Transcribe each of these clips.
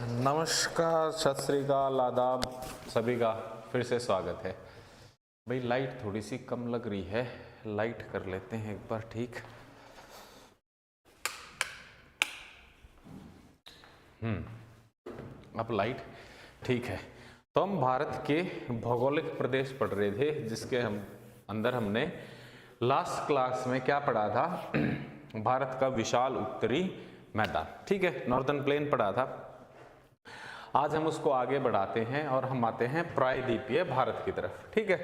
नमस्कार, सत श्री अकाल, आदाब, सभी का फिर से स्वागत है। भाई लाइट थोड़ी सी कम लग रही है, लाइट कर लेते हैं एक बार ठीक। अब लाइट ठीक है। तो हम भारत के भौगोलिक प्रदेश पढ़ रहे थे, जिसके अंदर हमने लास्ट क्लास में क्या पढ़ा था भारत का विशाल उत्तरी मैदान, ठीक है, नॉर्दर्न प्लेन पढ़ा था। आज हम उसको आगे बढ़ाते हैं और हम आते हैं प्रायद्वीपीय भारत की तरफ, ठीक है।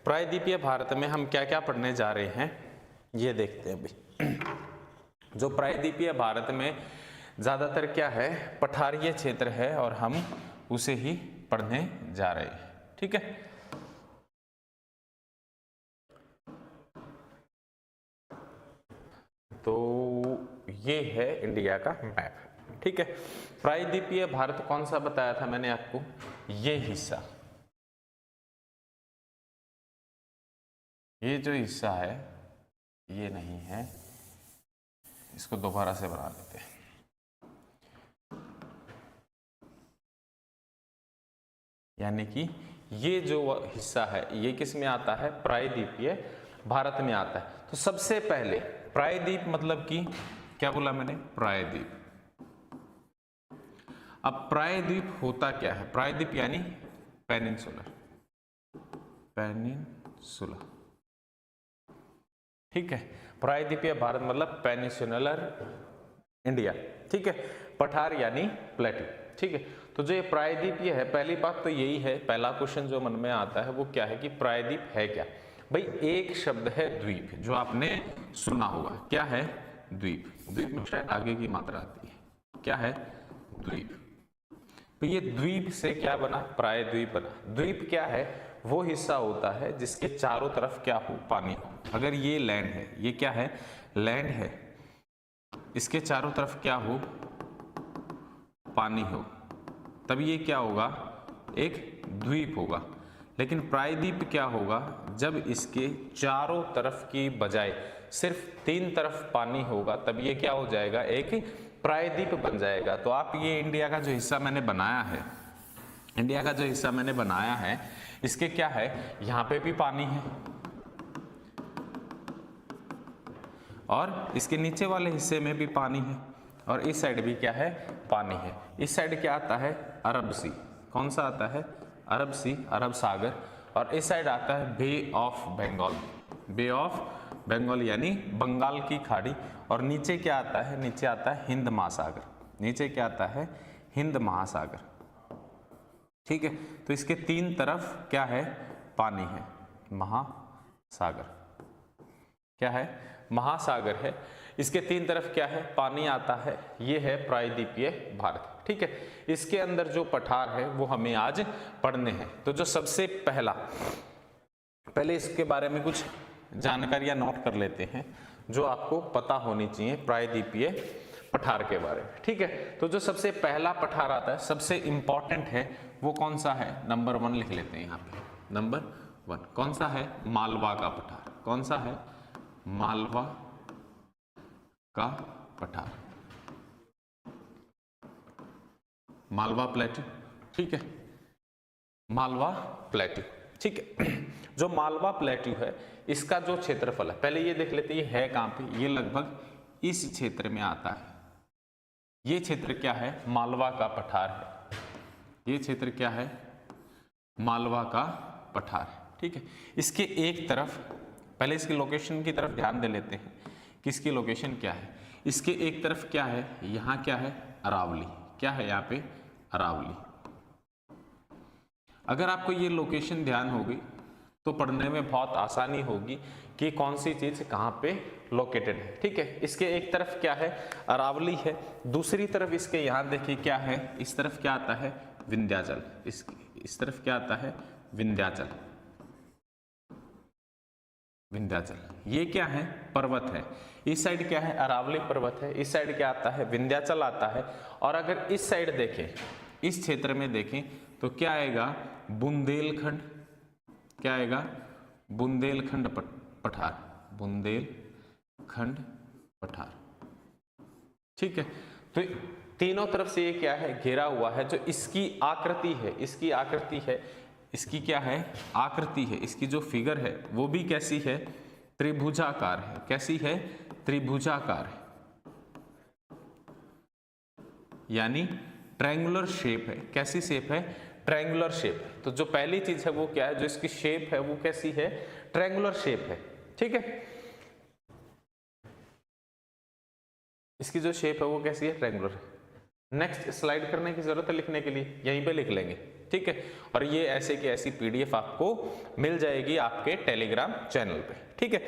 प्रायद्वीपीय भारत में हम क्या क्या पढ़ने जा रहे हैं ये देखते हैं अभी। जो प्रायद्वीपीय भारत में ज्यादातर क्या है, पठारीय क्षेत्र है और हम उसे ही पढ़ने जा रहे हैं, ठीक है। तो ये है इंडिया का मैप, ठीक है। प्रायद्वीपीय भारत कौन सा बताया था मैंने आपको, ये हिस्सा, ये जो हिस्सा है ये नहीं है, इसको दोबारा से बना देते हैं। यानी कि ये जो हिस्सा है ये किस में आता है, प्रायद्वीपीय भारत में आता है। तो सबसे पहले प्रायद्वीप मतलब कि क्या बोला मैंने, प्रायद्वीप। अब प्रायद्वीप होता क्या है, प्रायद्वीप यानी पेनिनसुलर, पेनिनसुलर, ठीक है। प्रायद्वीपीय भारत मतलब पेनिनसुलर इंडिया, ठीक है। पठार यानी प्लेटू, ठीक है। तो जो ये प्रायद्वीपीय है, पहली बात तो यही है, पहला क्वेश्चन जो मन में आता है वो क्या है कि प्रायद्वीप है क्या। भाई एक शब्द है द्वीप, जो आपने सुना होगा, क्या है, द्वीप। द्वीप में शायद आगे की मात्रा आती है, क्या है, द्वीप। तो ये द्वीप से क्या बना, प्रायद्वीप बना। द्वीप क्या है, वो हिस्सा होता है जिसके चारों तरफ क्या हो, पानी हो। अगर ये लैंड है, ये क्या है, लैंड है, इसके चारों तरफ क्या हो, पानी हो, तब ये क्या होगा, एक द्वीप होगा। लेकिन प्रायद्वीप क्या होगा, जब इसके चारों तरफ की बजाय सिर्फ तीन तरफ पानी होगा, तब ये क्या हो जाएगा, एक प्रायद्वीप बन जाएगा। तो आप ये इंडिया का जो हिस्सा मैंने बनाया है, इंडिया का जो हिस्सा मैंने बनाया है, इसके क्या है, यहां पे भी पानी है और इसके नीचे वाले हिस्से में भी पानी है और इस साइड भी क्या है, पानी है। इस साइड क्या आता है, अरब सी, कौन सा आता है, अरब सी, अरब सागर। और इस साइड आता है Bay of Bengal, Bay of Bengal यानी बंगाल की खाड़ी। और नीचे क्या आता है, नीचे आता है हिंद महासागर, नीचे क्या आता है, हिंद महासागर, ठीक है। तो इसके तीन तरफ क्या है, पानी है, महासागर, क्या है, महासागर है। इसके तीन तरफ क्या है, पानी आता है। ये है प्रायद्वीपीय भारत, ठीक है। इसके अंदर जो पठार है वो हमें आज पढ़ने हैं। तो जो सबसे पहले इसके बारे में कुछ जानकारियां नोट कर लेते हैं जो आपको पता होनी चाहिए प्रायद्वीपीय पठार के बारे में, ठीक है। तो जो सबसे पहला पठार आता है, सबसे इंपॉर्टेंट है, वो कौन सा है, नंबर 1 लिख लेते हैं यहाँ पे, नंबर 1 कौन सा है, मालवा का पठार। कौन सा है, मालवा का पठार, मालवा प्लेटू, ठीक है, मालवा प्लेटू, ठीक है। जो मालवा प्लेटू है, इसका जो क्षेत्रफल है, पहले ये देख लेते हैं, ये है कहां पे, ये लगभग इस क्षेत्र में आता है। ये क्षेत्र क्या है, मालवा का पठार है। ये क्षेत्र क्या है, मालवा का पठार, ठीक है। इसके एक तरफ, पहले इसकी लोकेशन की तरफ ध्यान दे लेते हैं कि इसकी लोकेशन क्या है। इसके एक तरफ क्या है, यहां क्या है, अरावली, क्या है यहाँ पे, अरावली। अगर आपको ये लोकेशन ध्यान होगी तो पढ़ने में बहुत आसानी होगी कि कौन सी चीज कहाँ पे लोकेटेड है, ठीक है। इसके एक तरफ क्या है, अरावली है, दूसरी तरफ इसके यहाँ देखिए क्या है, इस तरफ क्या आता है, विंध्याचल, इस तरफ क्या आता है, विंध्याचल, विंध्याचल। ये क्या है, पर्वत है। इस साइड क्या है, अरावली पर्वत है, इस साइड क्या आता है, विंध्याचल आता है। और अगर इस साइड देखें, इस क्षेत्र में देखें तो क्या आएगा, बुंदेलखंड, क्या आएगा, बुंदेलखंड पठार, बुंदेलखंड पठार, ठीक है। तो तीनों तरफ से ये क्या है, घेरा हुआ है। जो इसकी आकृति है, इसकी आकृति है, इसकी क्या है, आकृति है, इसकी जो फिगर है वो भी कैसी है, त्रिभुजाकार है। कैसी है, त्रिभुजाकार है, यानी ट्रायंगुलर शेप है। कैसी शेप है, ट्रायंगुलर शेप है। तो जो पहली चीज है वो क्या है, जो इसकी शेप है वो कैसी है, ट्रायंगुलर शेप है। ठीक है, इसकी जो शेप है वो कैसी है, ट्रायंगुलर है। नेक्स्ट स्लाइड करने की जरूरत है लिखने के लिए, यहीं पे लिख लेंगे। ठीक है, और ये ऐसे की ऐसी पीडीएफ आपको मिल जाएगी आपके टेलीग्राम चैनल पे। ठीक है,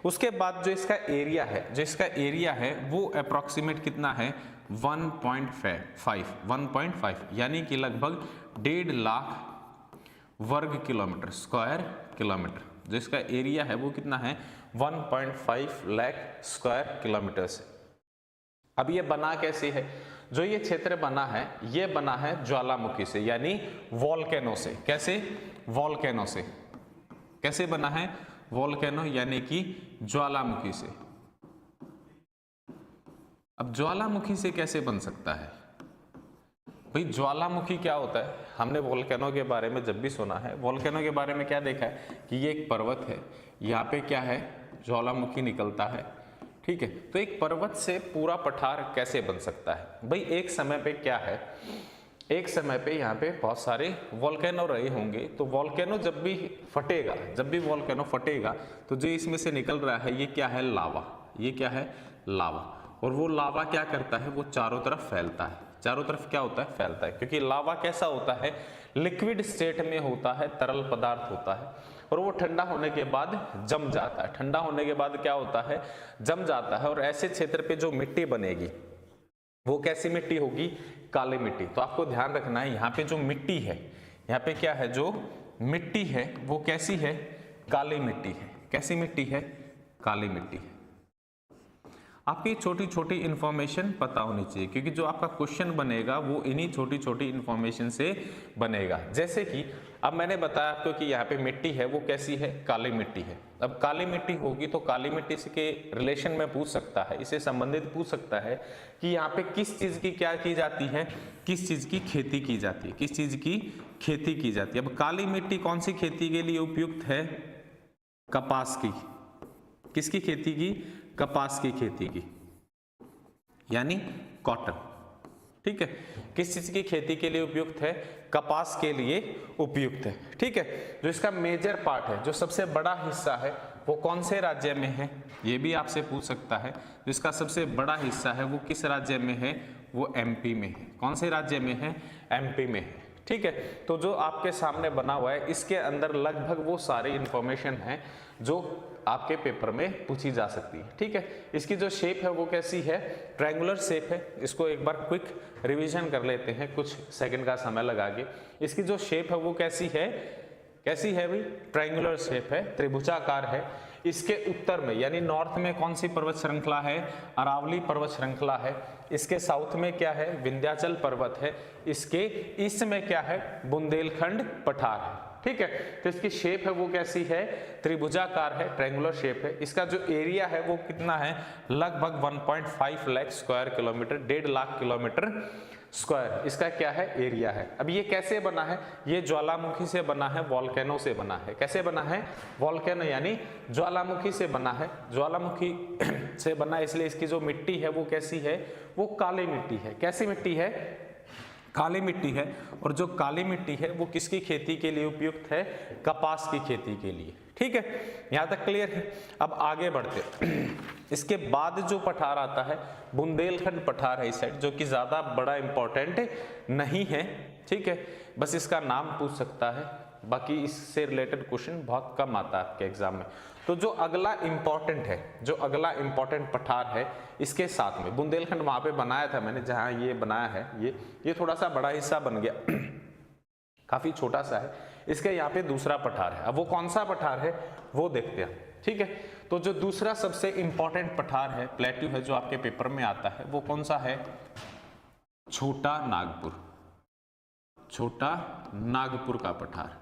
उसके बाद जो इसका एरिया है, जो इसका एरिया है वो अप्रोक्सीमेट कितना है, 1.5 यानी कि लगभग 1.5 लाख वर्ग किलोमीटर, स्क्वायर किलोमीटर। जो इसका एरिया है वो कितना है, 1.5 लाख स्क्वायर किलोमीटर से। अब ये बना कैसे है, जो ये क्षेत्र बना है ये बना है ज्वालामुखी से, यानी वोल्केनो से। कैसे, वोल्केनो से। कैसे बना है, वोल्केनो यानी कि ज्वालामुखी से। अब ज्वालामुखी से कैसे बन सकता है भाई, ज्वालामुखी क्या होता है, हमने वोल्केनो के बारे में जब भी सुना है, वोल्केनो के बारे में क्या देखा है कि ये एक पर्वत है, यहाँ पे क्या है, ज्वालामुखी निकलता है। ठीक है, तो एक पर्वत से पूरा पठार कैसे बन सकता है भाई, एक समय पे क्या है, एक समय पे यहाँ पे बहुत सारे वोल्केनो रहे होंगे। तो वोल्केनो जब भी फटेगा, जब भी वोल्केनो फटेगा तो जो इसमें से निकल रहा है ये क्या है, लावा। ये क्या है, लावा। और वो लावा क्या करता है, वो चारों तरफ फैलता है। चारों तरफ क्या होता है, फैलता है। क्योंकि लावा कैसा होता है, लिक्विड स्टेट में होता है, तरल पदार्थ होता है, और वो ठंडा होने के बाद जम जाता है। ठंडा होने के बाद क्या होता है, जम जाता है। और ऐसे क्षेत्र पे जो मिट्टी बनेगी वो कैसी मिट्टी होगी, काली मिट्टी। तो आपको ध्यान रखना है, यहाँ पे जो मिट्टी है, यहाँ पे क्या है, जो मिट्टी है वो कैसी है, काली मिट्टी है। कैसी मिट्टी है, काली मिट्टी है। आपकी छोटी छोटी इंफॉर्मेशन पता होनी चाहिए, क्योंकि जो आपका क्वेश्चन बनेगा वो इन्हीं छोटी छोटी इंफॉर्मेशन से बनेगा। जैसे कि अब मैंने बताया आपको कि यहाँ पे मिट्टी है वो कैसी है, काली मिट्टी है। अब काली मिट्टी होगी तो काली मिट्टी से के रिलेशन में पूछ सकता है, इससे संबंधित पूछ सकता है कि यहाँ पे किस चीज की क्या की जाती है, किस चीज की खेती की जाती है, किस चीज की खेती की जाती है। अब काली मिट्टी कौन सी खेती के लिए उपयुक्त है, कपास की। किसकी खेती की, कपास की खेती की, यानी कॉटन। ठीक है, किस चीज की खेती के लिए उपयुक्त है, कपास के लिए उपयुक्त है। ठीक है, जो इसका मेजर पार्ट है, जो सबसे बड़ा हिस्सा है वो कौन से राज्य में है, ये भी आपसे पूछ सकता है। जो इसका सबसे बड़ा हिस्सा है वो किस राज्य में है, वो एमपी में है। कौन से राज्य में है, एमपी में है। ठीक है, तो जो आपके सामने बना हुआ है इसके अंदर लगभग वो सारी इंफॉर्मेशन है जो आपके पेपर में पूछी जा सकती है। ठीक है, इसकी जो शेप है वो कैसी है, ट्रायंगुलर शेप है। इसको एक बार क्विक रिवीजन कर लेते हैं कुछ सेकंड का समय लगा के। इसकी जो शेप है वो कैसी है, कैसी है भाई, ट्रायंगुलर शेप है, त्रिभुजाकार है। इसके उत्तर में यानी नॉर्थ में कौन सी पर्वत श्रृंखला है, अरावली पर्वत श्रृंखला है। इसके साउथ में क्या है, विंध्याचल पर्वत है। इसके ईस्ट में क्या है, बुंदेलखंड पठार है। ठीक है, तो इसकी शेप है वो कैसी है, त्रिभुजाकार है, ट्रायंगुलर शेप है। इसका जो एरिया है वो कितना है, लगभग 1.5 lakh square kilometre, 1.5 lakh kilometre square इसका क्या है, एरिया है। अब ये कैसे बना है, ये ज्वालामुखी से बना है, वोल्केनो से बना है। कैसे बना है, वोल्केनो यानी ज्वालामुखी से बना है। ज्वालामुखी से बना है, इसलिए इसकी जो मिट्टी है वो कैसी है, वो काली मिट्टी है। कैसी मिट्टी है, काली मिट्टी है। और जो काली मिट्टी है वो किसकी खेती के लिए उपयुक्त है, कपास की खेती के लिए। ठीक है, यहां तक क्लियर है। अब आगे बढ़ते इसके बाद जो पठार आता है बुंदेलखंड पठार है इस साइड, जो कि ज्यादा बड़ा इंपॉर्टेंट नहीं है। ठीक है, बस इसका नाम पूछ सकता है, बाकी इससे रिलेटेड क्वेश्चन बहुत कम आता है आपके एग्जाम में। तो जो अगला इंपॉर्टेंट है, जो अगला इंपॉर्टेंट पठार है इसके साथ में बुंदेलखंड वहां पे बनाया था मैंने, जहां ये बनाया है, ये थोड़ा सा बड़ा हिस्सा बन गया काफी छोटा सा है। इसके यहाँ पे दूसरा पठार है। अब वो कौन सा पठार है वो देखते हैं। ठीक है, तो जो दूसरा सबसे इंपॉर्टेंट पठार है, प्लेट्यू है, जो आपके पेपर में आता है वो कौन सा है, छोटा नागपुर। छोटा नागपुर का पठार,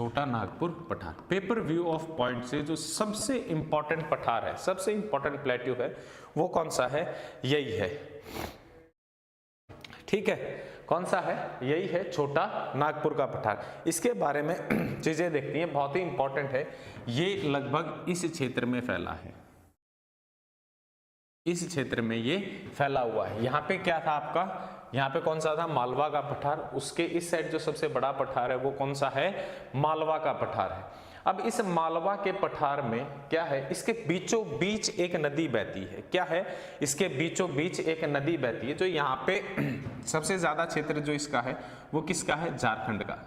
छोटा नागपुर पठार। पेपर व्यू ऑफ पॉइंट से जो सबसे इंपॉर्टेंट पठार है, सबसे इंपॉर्टेंट प्लेट्यू है, वो कौन सा है? यही है, ठीक है। कौन सा है? यही है, छोटा नागपुर का पठार। इसके बारे में चीजें देखती हैं, बहुत ही इंपॉर्टेंट है। ये लगभग इस क्षेत्र में फैला है, इस क्षेत्र में ये फैला हुआ है। यहाँ पे क्या था आपका? यहाँ पे कौन सा था? मालवा का पठार। उसके इस साइड जो सबसे बड़ा पठार है वो कौन सा है? मालवा का पठार है। अब इस मालवा के पठार में क्या है? इसके बीचों बीच एक नदी बहती है। क्या है? इसके बीचों बीच एक नदी बहती है। जो यहाँ पे सबसे ज्यादा क्षेत्र जो इसका है वो किसका है? झारखंड का।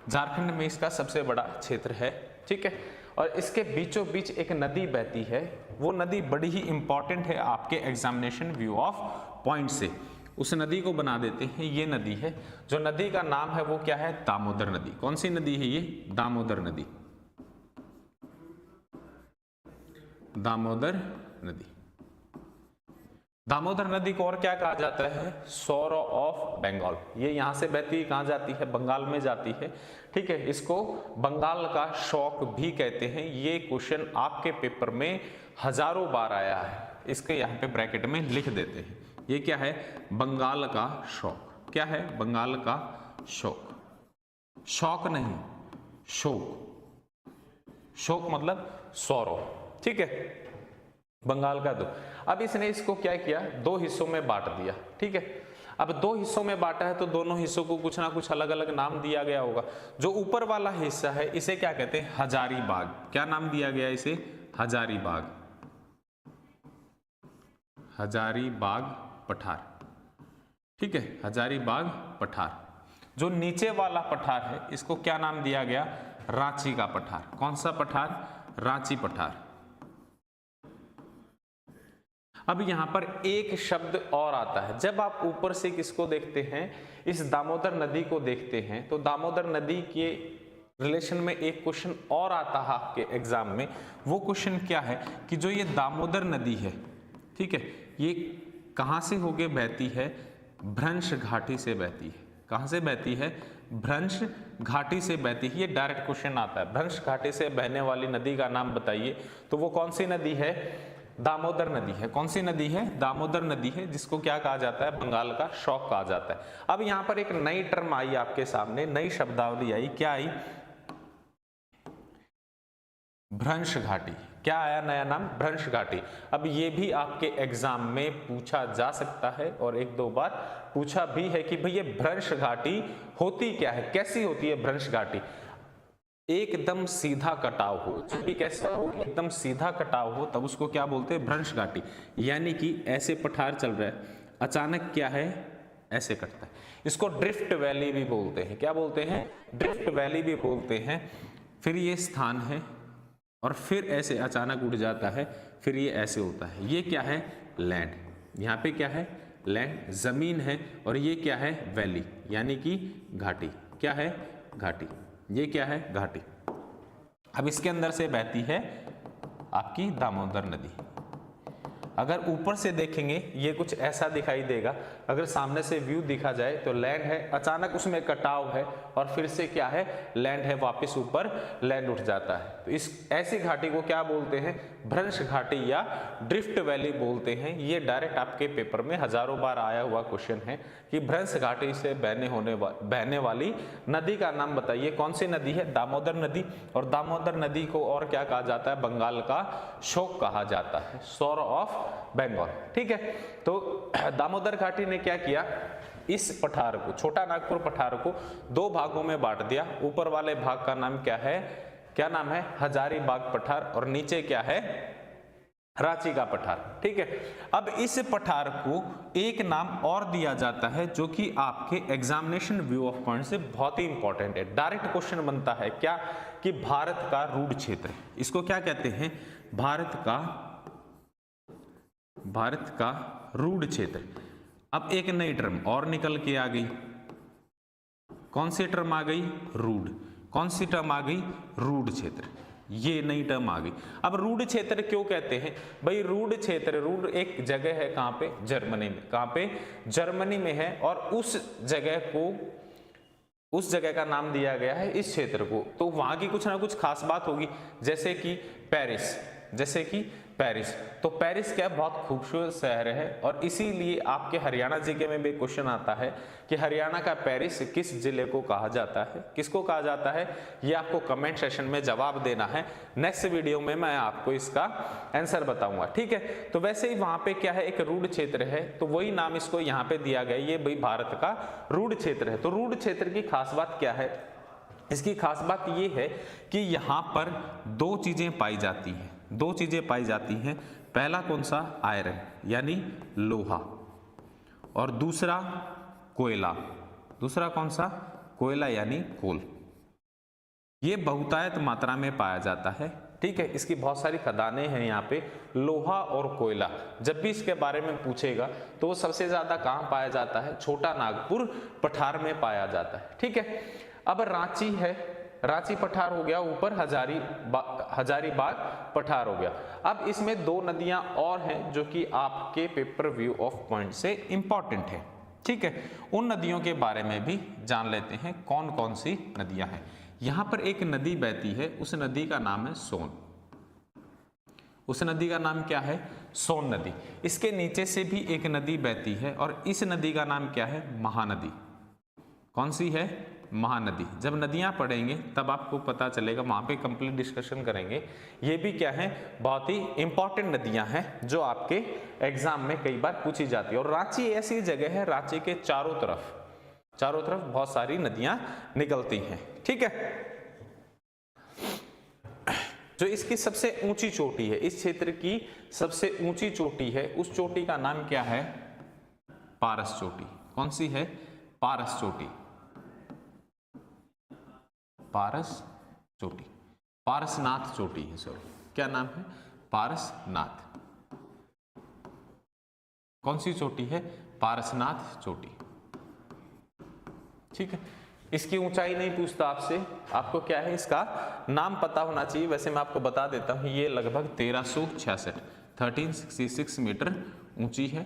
झारखंड में इसका सबसे बड़ा क्षेत्र है, ठीक है। और इसके बीचों बीच एक नदी बहती है। वो नदी बड़ी ही इंपॉर्टेंट है आपके एग्जामिनेशन व्यू ऑफ पॉइंट से। उस नदी को बना देते हैं, ये नदी है। जो नदी का नाम है वो क्या है? दामोदर नदी। कौन सी नदी है ये? दामोदर नदी। दामोदर नदी। दामोदर नदी को और क्या कहा जाता है? सौर ऑफ बंगाल। ये यहां से बहती है, कहां जाती है? बंगाल में जाती है, ठीक है। इसको बंगाल का शौक भी कहते हैं। ये क्वेश्चन आपके पेपर में हजारों बार आया है। इसके यहाँ पे ब्रैकेट में लिख देते हैं। ये क्या है? बंगाल का शौक। क्या है? बंगाल का शौक। शौक नहीं, शोक। शोक मतलब सौरव, ठीक है। बंगाल का दो। अब इसने इसको क्या किया? दो हिस्सों में बांट दिया, ठीक है। अब दो हिस्सों में बांटा है तो दोनों हिस्सों को कुछ ना कुछ अलग अलग नाम दिया गया होगा। जो ऊपर वाला हिस्सा है इसे क्या कहते हैं? हजारीबाग। क्या नाम दिया गया इसे? हजारीबाग। हजारीबाग पठार, ठीक है। हजारीबाग पठार। जो नीचे वाला पठार है इसको क्या नाम दिया गया? रांची का पठार। कौन सा पठार? रांची पठार। अब यहां पर एक शब्द और आता है। जब आप ऊपर से किसको देखते हैं? इस दामोदर नदी को देखते हैं, तो दामोदर नदी के रिलेशन में एक क्वेश्चन और आता है आपके एग्जाम में। वो क्वेश्चन क्या है कि जो ये दामोदर नदी है, ठीक है, ये कहां से होके बहती है? भ्रंश घाटी से बहती है। कहां से बहती है? भ्रंश घाटी से बहती है। ये डायरेक्ट क्वेश्चन आता है। भ्रंश घाटी से बहने वाली नदी का नाम बताइए। तो वो कौन सी नदी है? दामोदर नदी है। कौन सी नदी है? दामोदर नदी है, जिसको क्या कहा जाता है? बंगाल का शौक कहा जाता है। अब यहां पर एक नई टर्म आई आपके सामने, नई शब्दावली आई। क्या आई? भ्रंश घाटी। क्या आया नया नाम? भ्रंश घाटी। अब ये भी आपके एग्जाम में पूछा जा सकता है और एक दो बार पूछा भी है कि भाई ये भ्रंश घाटी होती क्या है, कैसी होती है भ्रंश घाटी? एकदम सीधा कटाव हो, कैसा हो? एकदम सीधा कटाव हो, तब उसको क्या बोलते हैं? भ्रंश घाटी। यानी कि ऐसे पठार चल रहा है, अचानक क्या है? ऐसे कटता है। इसको ड्रिफ्ट वैली भी बोलते हैं। क्या बोलते हैं? ड्रिफ्ट वैली भी बोलते हैं। फिर ये स्थान है और फिर ऐसे अचानक उड़ जाता है, फिर ये ऐसे होता है। ये क्या है? लैंड। यहाँ पे क्या है? लैंड, जमीन है। और ये क्या है? वैली, यानी कि घाटी। क्या है? घाटी। ये क्या है? घाटी। अब इसके अंदर से बहती है आपकी दामोदर नदी। अगर ऊपर से देखेंगे ये कुछ ऐसा दिखाई देगा। अगर सामने से व्यू दिखा जाए तो लैंड है, अचानक उसमें कटाव है और फिर से क्या है? लैंड है, वापस ऊपर लैंड उठ जाता है। तो इस ऐसी घाटी को क्या बोलते हैं? भ्रंश घाटी या ड्रिफ्ट वैली बोलते हैं। ये डायरेक्ट आपके पेपर में हजारों बार आया हुआ क्वेश्चन है कि भ्रंश घाटी से बहने वाली नदी का नाम बताइए। कौन सी नदी है? दामोदर नदी। और दामोदर नदी को और क्या कहा जाता है? बंगाल का शोक कहा जाता है, सौर ऑफ बंगाल, ठीक है। तो दामोदर घाटी ने क्या किया? इस पठार को, छोटा नागपुर पठार को दो भागों में बांट दिया। ऊपर वाले भाग का नाम क्या है? क्या नाम है? हजारीबाग पठार। और नीचे क्या है? रांची का पठार, ठीक है। अब इस पठार को एक नाम और दिया जाता है जो कि आपके एग्जामिनेशन व्यू ऑफ पॉइंट से बहुत ही इंपॉर्टेंट है। डायरेक्ट क्वेश्चन बनता है क्या कि भारत का रूढ़ क्षेत्र। इसको क्या कहते हैं? भारत का रूढ़ क्षेत्र। अब एक नई टर्म और निकल के आ गई। कौन सी टर्म आ गई? रूढ़। कौन सी टर्म आ गई? रूढ़ क्षेत्र। ये नई टर्म आ गई। अब रूढ़ क्षेत्र क्यों कहते हैं भाई? रूढ़ क्षेत्र, रूढ़ एक जगह है, कहां पे? जर्मनी में। कहां पे? जर्मनी में है। और उस जगह को उस जगह का नाम दिया गया है इस क्षेत्र को, तो वहां की कुछ ना कुछ खास बात होगी, जैसे कि पेरिस, जैसे कि पेरिस। तो पेरिस क्या बहुत खूबसूरत शहर है, और इसीलिए आपके हरियाणा जीके में भी क्वेश्चन आता है कि हरियाणा का पेरिस किस जिले को कहा जाता है, किसको कहा जाता है, ये आपको कमेंट सेशन में जवाब देना है। नेक्स्ट वीडियो में मैं आपको इसका आंसर बताऊंगा, ठीक है। तो वैसे ही वहां पे क्या है, एक रूढ़ क्षेत्र है, तो वही नाम इसको यहाँ पे दिया गया, ये भाई भारत का रूढ़ क्षेत्र है। तो रूढ़ क्षेत्र की खास बात क्या है, इसकी खास बात ये है कि यहाँ पर दो चीजें पाई जाती हैं, दो चीजें पाई जाती हैं। पहला कौन सा, आयरन यानी लोहा, और दूसरा कोयला, दूसरा कौन सा, कोयला यानी कोल। ये बहुतायत मात्रा में पाया जाता है, ठीक है। इसकी बहुत सारी खदानें हैं यहाँ पे, लोहा और कोयला। जब भी इसके बारे में पूछेगा तो वो सबसे ज्यादा कहाँ पाया जाता है, छोटा नागपुर पठार में पाया जाता है, ठीक है। अब रांची है, रांची पठार हो गया, ऊपर हजारीबाग पठार हो गया। अब इसमें दो नदियां और हैं जो कि आपके पेपर व्यू ऑफ पॉइंट से इंपॉर्टेंट है, ठीक है। उन नदियों के बारे में भी जान लेते हैं, कौन कौन सी नदियां हैं। यहां पर एक नदी बहती है, उस नदी का नाम है सोन, उस नदी का नाम क्या है, सोन नदी। इसके नीचे से भी एक नदी बहती है, और इस नदी का नाम क्या है, महानदी। कौन सी है, महानदी। जब नदियां पढ़ेंगे तब आपको पता चलेगा, वहां पे कंप्लीट डिस्कशन करेंगे। ये भी क्या है, बहुत ही इंपॉर्टेंट नदियां हैं जो आपके एग्जाम में कई बार पूछी जाती है। और रांची ऐसी जगह है, रांची के चारों तरफ बहुत सारी नदियां निकलती हैं, ठीक है। जो इसकी सबसे ऊंची चोटी है, इस क्षेत्र की सबसे ऊंची चोटी है, उस चोटी का नाम क्या है, पारस चोटी। कौन सी है, पारस चोटी, पारस चोटी, पारसनाथ चोटी है, सॉरी क्या नाम है, पारसनाथ। कौन सी चोटी है, पारसनाथ चोटी, ठीक है। इसकी ऊंचाई नहीं पूछता आपसे, आपको क्या है, इसका नाम पता होना चाहिए। वैसे मैं आपको बता देता हूं, ये लगभग 1366 मीटर ऊंची है,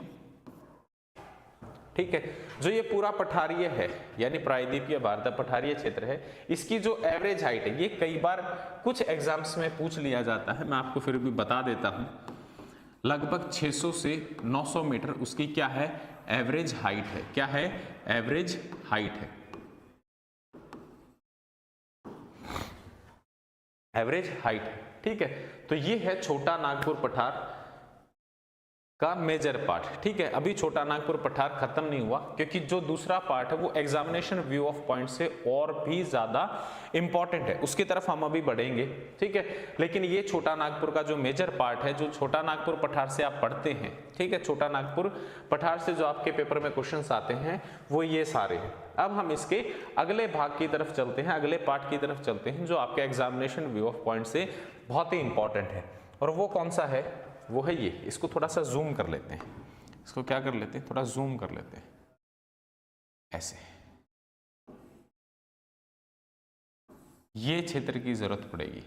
ठीक है। जो ये पूरा पठारीय है, यानी प्रायद्वीपीय भारत पठारीय क्षेत्र है, इसकी जो एवरेज हाइट है, ये कई बार कुछ एग्जाम्स में पूछ लिया जाता है, मैं आपको फिर भी बता देता हूं। लगभग 600 से 900 मीटर उसकी क्या है, एवरेज हाइट है। क्या है, एवरेज हाइट है, एवरेज हाइट, ठीक है। तो ये है छोटा नागपुर पठार का मेजर पार्ट, ठीक है। अभी छोटा नागपुर पठार खत्म नहीं हुआ, क्योंकि जो दूसरा पार्ट है वो एग्जामिनेशन व्यू ऑफ पॉइंट से और भी ज्यादा इंपॉर्टेंट है, उसकी तरफ हम अभी बढ़ेंगे, ठीक है। लेकिन ये छोटा नागपुर का जो मेजर पार्ट है, जो छोटा नागपुर पठार से आप पढ़ते हैं, ठीक है, छोटा नागपुर पठार से जो आपके पेपर में क्वेश्चंस आते हैं वो ये सारे हैं। अब हम इसके अगले भाग की तरफ चलते हैं, अगले पार्ट की तरफ चलते हैं, जो आपके एग्जामिनेशन व्यू ऑफ पॉइंट से बहुत ही इंपॉर्टेंट है। और वो कौन सा है, वो है ये। इसको थोड़ा सा जूम कर लेते हैं, इसको क्या कर लेते हैं, थोड़ा जूम कर लेते हैं, ऐसे। ये क्षेत्र की जरूरत पड़ेगी,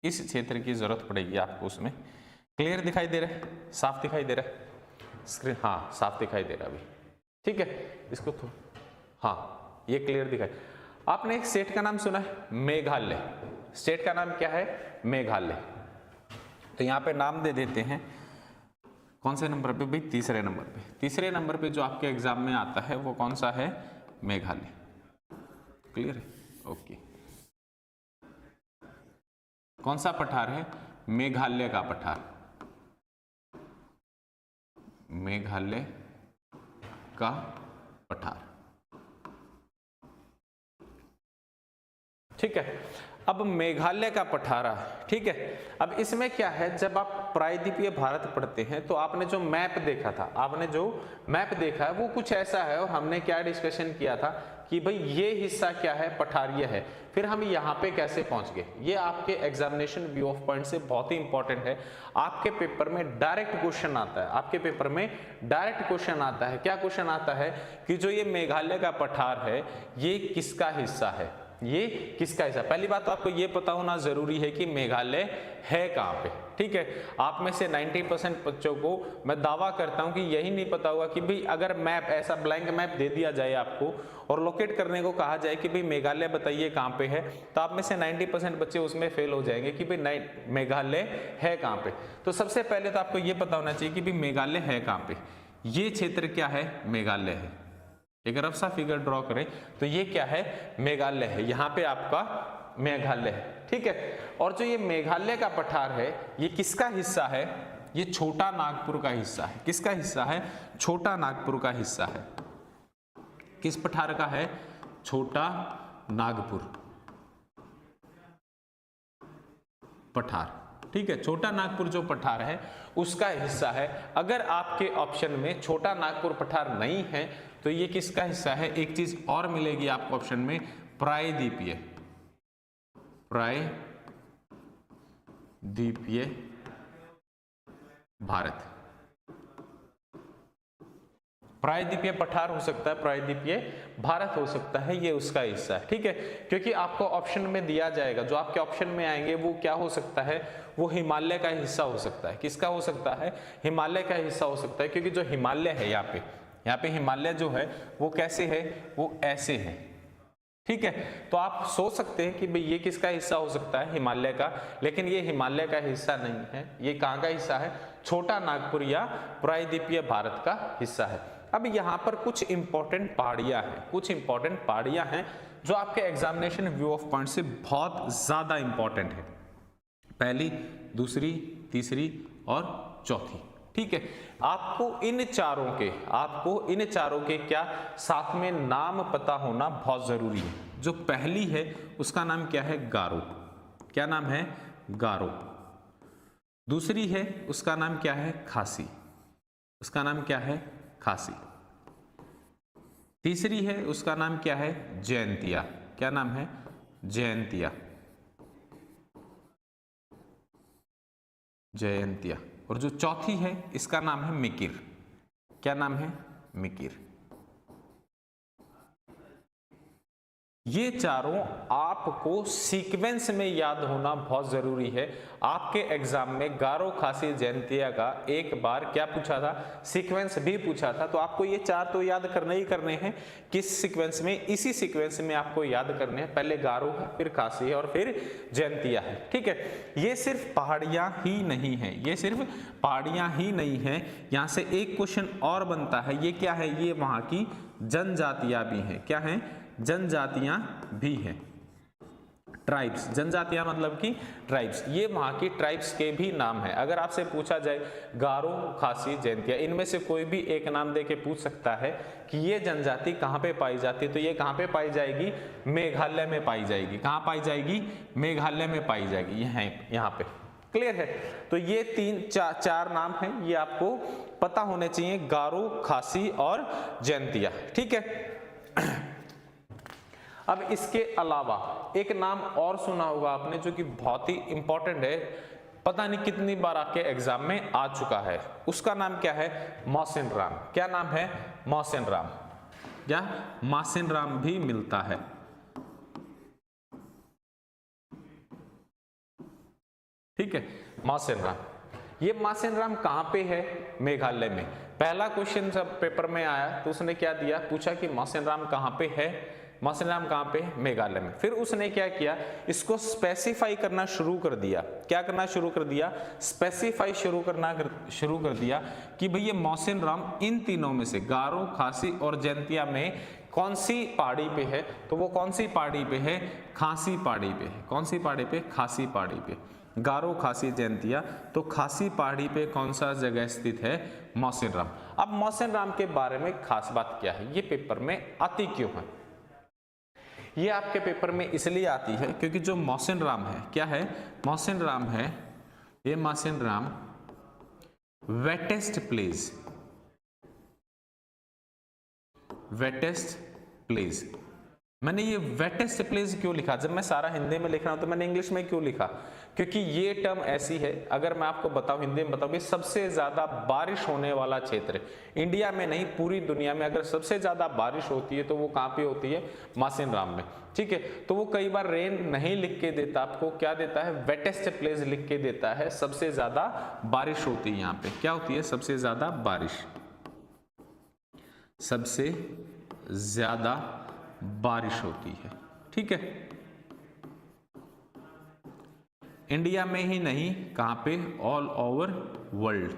इस क्षेत्र की जरूरत पड़ेगी आपको। उसमें क्लियर दिखाई दे रहा है, साफ दिखाई दे रहा है स्क्रीन, हाँ साफ दिखाई दे रहा है अभी, ठीक है। इसको तो हाँ, ये क्लियर दिखाई। आपने एक स्टेट का नाम सुना है, मेघालय। स्टेट का नाम क्या है, मेघालय। तो यहां पे नाम दे देते हैं, कौन से नंबर पे भाई, तीसरे नंबर पे। तीसरे नंबर पे जो आपके एग्जाम में आता है वो कौन सा है, मेघालय। क्लियर है, ओके। कौन सा पठार है, मेघालय का पठार, मेघालय का पठार, ठीक है। अब मेघालय का पठारा, ठीक है। अब इसमें क्या है, जब आप प्रायद्वीपीय भारत पढ़ते हैं तो आपने जो मैप देखा था, आपने जो मैप देखा है वो कुछ ऐसा है, और हमने क्या डिस्कशन किया था कि भाई ये हिस्सा क्या है, पठारीय है। फिर हम यहाँ पे कैसे पहुंच गए, ये आपके एग्जामिनेशन व्यू ऑफ पॉइंट से बहुत ही इंपॉर्टेंट है। आपके पेपर में डायरेक्ट क्वेश्चन आता है, आपके पेपर में डायरेक्ट क्वेश्चन आता है। क्या क्वेश्चन आता है कि जो ये मेघालय का पठार है ये किसका हिस्सा है, ये किसका हिस्सा। पहली बात तो आपको ये पता होना जरूरी है कि मेघालय है कहाँ पे, ठीक है। आप में से 90% बच्चों को मैं दावा करता हूं कि यही नहीं पता होगा कि भाई अगर मैप ऐसा ब्लैंक मैप दे दिया जाए आपको और लोकेट करने को कहा जाए कि भाई मेघालय बताइए कहाँ पे है, तो आप में से 90% बच्चे उसमें फेल हो जाएंगे कि भाई मेघालय है कहाँ पे। तो सबसे पहले तो आपको ये पता होना चाहिए कि भाई मेघालय है कहाँ पे। ये क्षेत्र क्या है, मेघालय है। एक रफ सा फिगर ड्रॉ करें तो ये क्या है, मेघालय है, यहाँ पे आपका मेघालय है, ठीक है। और जो ये मेघालय का पठार है ये किसका हिस्सा है, ये छोटा नागपुर का हिस्सा है। किसका हिस्सा है, छोटा नागपुर का हिस्सा है। किस पठार का है, छोटा नागपुर पठार, ठीक है। छोटा नागपुर जो पठार है उसका हिस्सा है। अगर आपके ऑप्शन में छोटा नागपुर पठार नहीं है तो ये किसका हिस्सा है, एक चीज और मिलेगी आपको ऑप्शन में, प्रायद्वीपीय, प्रायद्वीपीय भारत। प्रायद्वीपीय पठार हो सकता है, प्रायद्वीपीय भारत हो सकता है, ये उसका हिस्सा है, ठीक है। क्योंकि आपको ऑप्शन में दिया जाएगा, जो आपके ऑप्शन में आएंगे वो क्या हो सकता है, वो हिमालय का हिस्सा हो सकता है। किसका हो सकता है, हिमालय का हिस्सा हो सकता है। क्योंकि जो हिमालय है यहाँ पे हिमालय जो है वो कैसे है, वो ऐसे है, ठीक है। तो आप सोच सकते हैं कि भाई ये किसका हिस्सा हो सकता है, हिमालय का, लेकिन ये हिमालय का हिस्सा नहीं है। ये कहाँ का हिस्सा है, छोटा नागपुर या प्रायद्वीपीय भारत का हिस्सा है। अब यहाँ पर कुछ इंपॉर्टेंट पहाड़ियां हैं, कुछ इंपॉर्टेंट पहाड़ियां हैं जो आपके एग्जामिनेशन व्यू ऑफ पॉइंट से बहुत ज्यादा इंपॉर्टेंट है। पहली, दूसरी, तीसरी और चौथी, ठीक है। आपको इन चारों के क्या साथ में नाम पता होना बहुत जरूरी है। जो पहली है उसका नाम क्या है, गारो। क्या नाम है, गारो। दूसरी है उसका नाम क्या है, खासी। उसका नाम क्या है, खासी। तीसरी है उसका नाम क्या है, जयंतिया। क्या नाम है, जयंतिया, जयंतिया। और जो चौथी है इसका नाम है मिकिर। क्या नाम है, मिकिर। ये चारों आपको सीक्वेंस में याद होना बहुत जरूरी है। आपके एग्जाम में गारो, खासी, जयंतिया का एक बार क्या पूछा था, सीक्वेंस भी पूछा था। तो आपको ये चार तो याद करने ही करने हैं। किस सीक्वेंस में, इसी सीक्वेंस में आपको याद करने हैं। पहले गारो है, फिर खासी है और फिर जयंतिया है, ठीक है। ये सिर्फ पहाड़ियां ही नहीं है, ये सिर्फ पहाड़ियां ही नहीं है। यहां से एक क्वेश्चन और बनता है, ये क्या है, ये वहां की जनजातियां भी हैं। क्या है, जनजातियां भी हैं, ट्राइब्स। जनजातियां मतलब कि ट्राइब्स, ये वहां की ट्राइब्स के भी नाम है। अगर आपसे पूछा जाए गारो, खासी, जयंतिया, इनमें से कोई भी एक नाम देके पूछ सकता है कि ये जनजाति कहाँ पे पाई जाती है, तो ये कहाँ पे पाई जाएगी, मेघालय में पाई जाएगी। कहाँ पाई जाएगी, मेघालय में पाई जाएगी, यहाँ पे। क्लियर है। तो ये चार नाम हैं, ये आपको पता होने चाहिए, गारो, खासी और जयंतिया, ठीक है। अब इसके अलावा एक नाम और सुना होगा आपने जो कि बहुत ही इंपॉर्टेंट है, पता नहीं कितनी बार आपके एग्जाम में आ चुका है। उसका नाम क्या है, मौसिन राम। क्या नाम है, मौसिन राम, या मासिन राम भी मिलता है, ठीक है, मासिन राम। ये मासिन राम कहां पे है, मेघालय में। पहला क्वेश्चन जब पेपर में आया तो उसने क्या दिया, पूछा कि मासिन राम कहां पे है, मासिन राम कहां पे, मेघालय में। फिर उसने क्या किया, इसको स्पेसिफाई करना शुरू कर दिया। क्या करना शुरू कर दिया, स्पेसिफाई शुरू कर दिया कि भई ये मासिन राम इन तीनों में से, गारो, खासी और जयंतिया में कौन सी पहाड़ी पे है। तो वो कौन सी पहाड़ी पे है, खासी पहाड़ी पे है। कौन सी पहाड़ी पे, खासी पहाड़ी पे। गारो, खासी, जयंतिया, तो खासी पहाड़ी पे कौन सा जगह स्थित है, मौसिन राम। अब मौसिन राम के बारे में खास बात क्या है, ये पेपर में आती क्यों है, ये आपके पेपर में इसलिए आती है क्योंकि जो मौसिन राम है, क्या है, मौसिन राम है, ये Mawsynram wettest place, wettest place मैंने ये वेटेस्ट प्लेस क्यों लिखा? जब मैं सारा हिंदी में लिख रहा हूं तो मैंने इंग्लिश में क्यों लिखा? क्योंकि ये टर्म ऐसी है, अगर मैं आपको बताऊं हिंदी में बताऊं, सबसे ज्यादा बारिश होने वाला क्षेत्र इंडिया में नहीं पूरी दुनिया में अगर सबसे ज्यादा बारिश होती है तो वो कहां पे होती है? मासिनराम में। ठीक है, तो वो कई बार रेन नहीं लिख के देता, आपको क्या देता है? वेटेस्ट प्लेस लिख के देता है। सबसे ज्यादा बारिश होती है यहाँ पे, क्या होती है? सबसे ज्यादा बारिश, सबसे ज्यादा बारिश होती है। ठीक है, इंडिया में ही नहीं, कहां पे? All over world.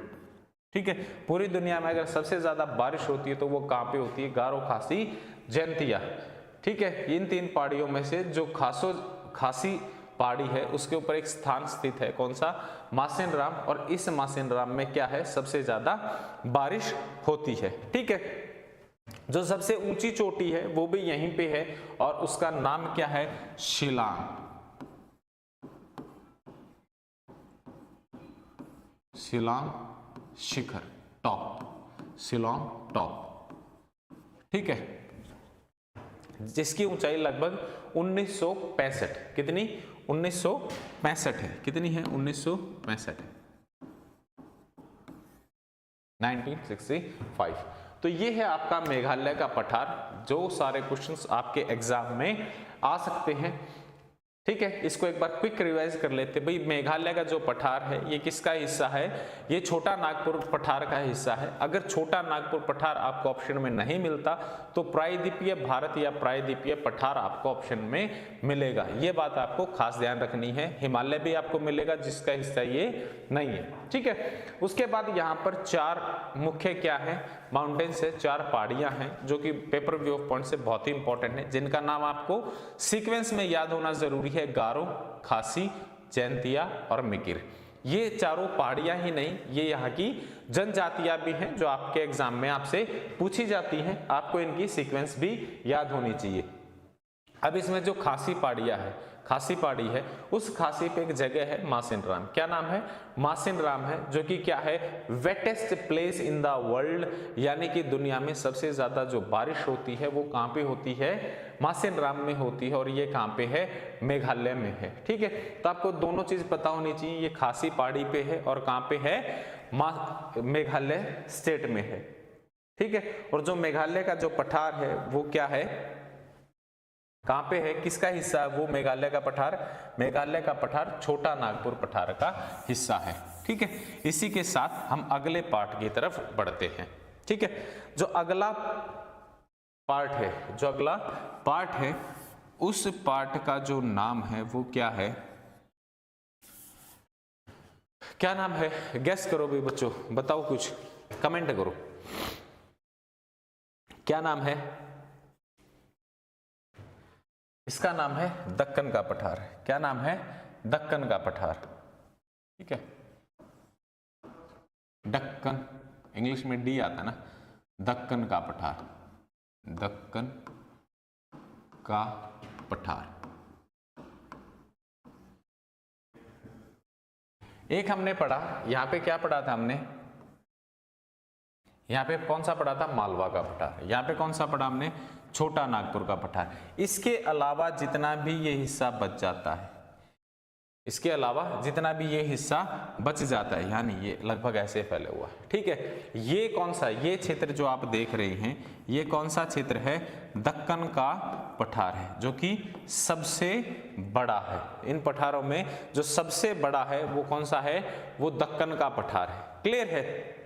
ठीक है, पूरी दुनिया में अगर सबसे ज्यादा बारिश होती है तो वो कहां पे होती है? गारो, खासी, जैंतिया। ठीक है, इन 3 पहाड़ियों में से जो खासी पहाड़ी है उसके ऊपर एक स्थान स्थित है, कौन सा? मासिनराम। और इस मासिनराम में क्या है? सबसे ज्यादा बारिश होती है। ठीक है, जो सबसे ऊंची चोटी है वो भी यहीं पे है और उसका नाम क्या है? शिलांग। शिलांग शिखर, टॉप, शिलांग टॉप। ठीक है, जिसकी ऊंचाई लगभग 1965, कितनी? 1965 है। कितनी है? 1965 है, 1965। तो ये है आपका मेघालय का पठार। जो सारे क्वेश्चंस आपके एग्जाम में आ सकते हैं। ठीक है, इसको एक बार क्विक रिवाइज कर लेते। भाई मेघालय का जो पठार है ये किसका हिस्सा है? ये छोटा नागपुर पठार का हिस्सा है। अगर छोटा नागपुर पठार आपको ऑप्शन में नहीं मिलता तो प्रायद्वीपीय भारत या प्रायद्वीपीय पठार आपको ऑप्शन में मिलेगा। ये बात आपको खास ध्यान रखनी है। हिमालय भी आपको मिलेगा जिसका हिस्सा ये नहीं है। ठीक है, उसके बाद यहाँ पर 4 मुख्य क्या है? माउंटेन्स है, 4 पहाड़ियां हैं जो कि पेपर व्यू ऑफ पॉइंट से बहुत ही इंपॉर्टेंट है, जिनका नाम आपको सीक्वेंस में याद होना जरूरी है। गारो, खासी, जैंतिया और मिकिर। ये चारों पहाड़ियां ही नहीं, ये यहाँ की जनजातियां भी हैं जो आपके एग्जाम में आपसे पूछी जाती हैं। आपको इनकी सीक्वेंस भी याद होनी चाहिए। अब इसमें जो खासी पहाड़ियां है, खासी पहाड़ी है, उस खासी पे एक जगह है मासिनराम। क्या नाम है? मासिनराम है, जो कि क्या है? Wettest place in the world, यानी कि दुनिया में सबसे ज्यादा जो बारिश होती है वो कहां पे होती है? मासिनराम में होती है। और ये कहां पे है? मेघालय में है। ठीक है, तो आपको दोनों चीज पता होनी चाहिए। ये खासी पहाड़ी पे है और कहां पे है? मेघालय स्टेट में है। ठीक है, और जो मेघालय का जो पठार है वो क्या है? कहां पे है? किसका हिस्सा है वो मेघालय का पठार? मेघालय का पठार छोटा नागपुर पठार का हिस्सा है। ठीक है, इसी के साथ हम अगले पार्ट की तरफ बढ़ते हैं। ठीक है, जो अगला पार्ट है उस पार्ट का जो नाम है वो क्या है? क्या नाम है? गेस करो भी बच्चों, बताओ, कुछ कमेंट करो, क्या नाम है? इसका नाम है दक्कन का पठार। क्या नाम है? दक्कन का पठार। ठीक है, दक्कन, इंग्लिश में डी आता है ना, दक्कन का पठार, दक्कन का पठार। एक हमने पढ़ा, यहां पे क्या पढ़ा था हमने? यहां पे कौन सा पढ़ा था? मालवा का पठार। यहां पे कौन सा पढ़ा हमने? छोटा नागपुर का पठार। इसके अलावा जितना भी ये हिस्सा बच जाता है, इसके अलावा जितना भी ये हिस्सा बच जाता है, यानी ये लगभग ऐसे फैले हुआ है। ठीक है, ये कौन सा? ये क्षेत्र जो आप देख रहे हैं ये कौन सा क्षेत्र है? दक्कन का पठार है, जो कि सबसे बड़ा है। इन पठारों में जो सबसे बड़ा है वो कौन सा है? वो दक्कन का पठार है। क्लियर है?